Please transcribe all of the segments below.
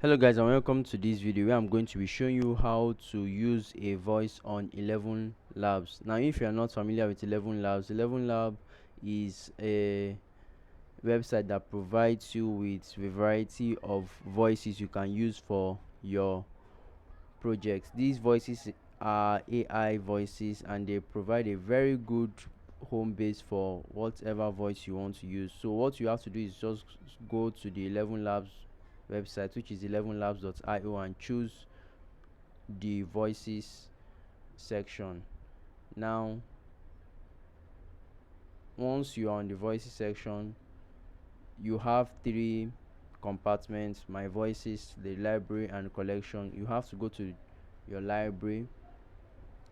Hello guys, and welcome to this video where I'm going to be showing you how to use a voice on 11 Labs. Now if you are not familiar with 11 Labs, 11 Lab is a website that provides you with a variety of voices you can use for your projects. These voices are AI voices and they provide a very good home base for whatever voice you want to use. So what you have to do is just go to the 11 Labs website, which is 11labs.io, and choose the voices section. Now once you are on the voices section, you have three compartments: my voices, the library, and collection. You have to go to your library,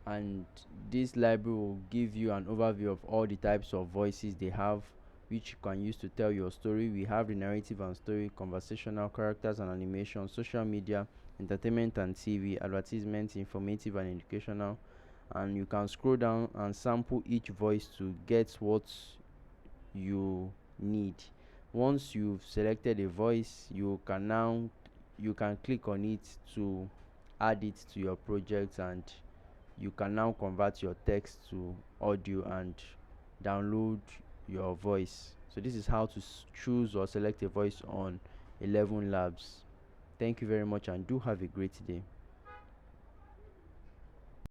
and this library will give you an overview of all the types of voices they have, which you can use to tell your story. We have the narrative and story, conversational, characters and animation, social media, entertainment and TV, advertisements, informative and educational. And you can scroll down and sample each voice to get what you need. Once you've selected a voice, you can click on it to add it to your project, and you can now convert your text to audio and download your voice. So this is how to choose or select a voice on 11 Labs. Thank you very much and do have a great day.